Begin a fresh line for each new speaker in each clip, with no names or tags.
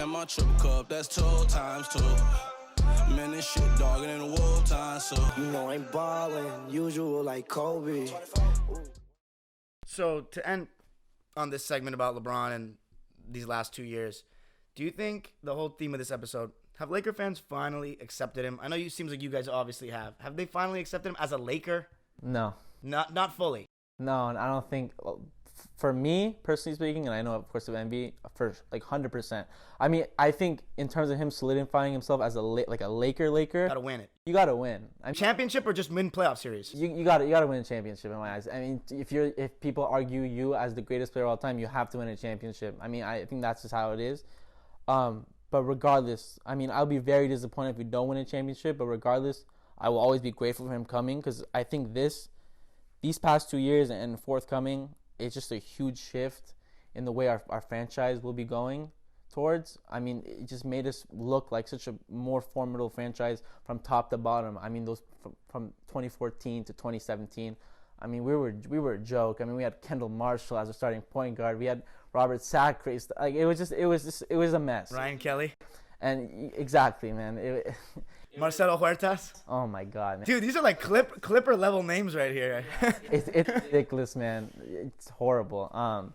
And my triple cup, that's 2 times 2. Man, this shit dogging in the wartime, so
You know I'm ballin', usual like Kobe.
So to end on this segment about LeBron and these last 2 years, do you think the whole theme of this episode, have Laker fans finally accepted him? I know seems like you guys obviously have. Have they finally accepted him as a Laker?
No.
Not fully.
No, and I don't think, for me, personally speaking, and I know, of course, the NBA, for like 100%. I mean, I think in terms of him solidifying himself as a Laker,
Gotta win it.
you gotta win. I mean,
Championship or just win playoff series?
you gotta win a championship in my eyes. I mean, if people argue you as the greatest player of all time, you have to win a championship. I mean, I think that's just how it is. But regardless, I mean, I'll be very disappointed if we don't win a championship. But regardless, I will always be grateful for him coming, because I think these past 2 years and forthcoming, it's just a huge shift in the way our franchise will be going towards. I mean, it just made us look like such a more formidable franchise from top to bottom. I mean, those from 2014 to 2017. I mean, we were a joke. I mean, we had Kendall Marshall as a starting point guard. We had Robert Sacre. Like it was a mess.
Ryan Kelly.
And exactly, man.
Marcelo Huertas.
Oh my God, man.
Dude, these are like Clipper level names right here.
It's ridiculous, man. It's horrible.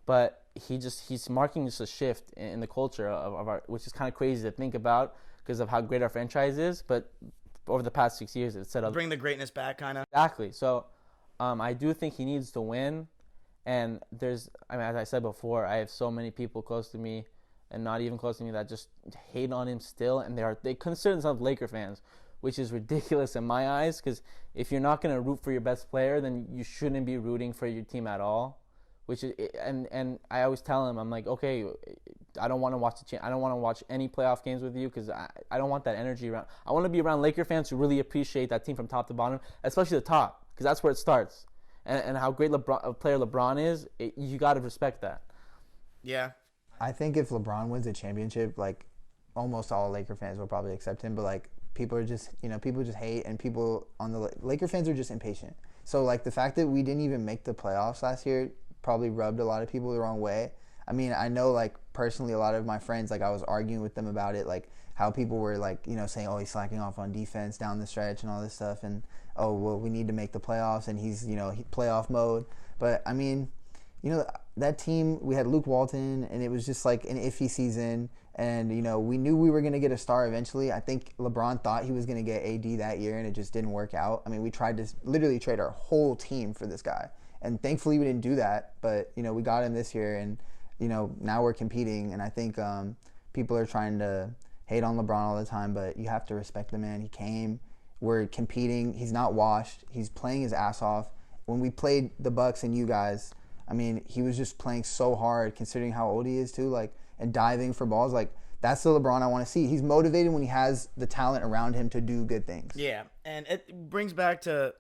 But he's marking just a shift in the culture of our, which is kind of crazy to think about because of how great our franchise is. But over the past 6 years, it's set up.
Bring the greatness back, kind of.
Exactly. So, I do think he needs to win. And as I said before, I have so many people close to me and not even close to me that just hate on him still, and they consider themselves Laker fans, which is ridiculous in my eyes, because if you're not going to root for your best player, then you shouldn't be rooting for your team at all. Which is, and I always tell him, I'm like, okay, I don't want to watch any playoff games with you, because I don't want that energy around. I want to be around Laker fans who really appreciate that team from top to bottom, especially the top, because that's where it starts. And how great a player LeBron is, you got to respect that.
Yeah.
I think if LeBron wins a championship, like almost all Laker fans will probably accept him, but like people just hate, and people on the Laker fans are just impatient. So like the fact that we didn't even make the playoffs last year probably rubbed a lot of people the wrong way. I mean, I know like personally a lot of my friends, like I was arguing with them about it, like how people were like, saying, oh, he's slacking off on defense down the stretch and all this stuff, and oh, well, we need to make the playoffs, and he's, playoff mode. But I mean, that team, we had Luke Walton, and it was just like an iffy season. And, we knew we were going to get a star eventually. I think LeBron thought he was going to get AD that year, and it just didn't work out. I mean, we tried to literally trade our whole team for this guy. And thankfully we didn't do that. But, we got him this year, and, now we're competing. And I think people are trying to hate on LeBron all the time, but you have to respect the man. He came. We're competing. He's not washed. He's playing his ass off. When we played the Bucks and you guys, I mean, he was just playing so hard considering how old he is too, like, and diving for balls. Like, that's the LeBron I want to see. He's motivated when he has the talent around him to do good things.
Yeah, and it brings back to,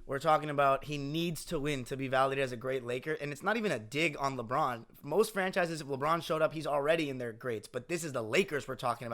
we're talking about he needs to win to be validated as a great Laker, and it's not even a dig on LeBron. Most franchises, if LeBron showed up, he's already in their greats, but this is the Lakers we're talking about.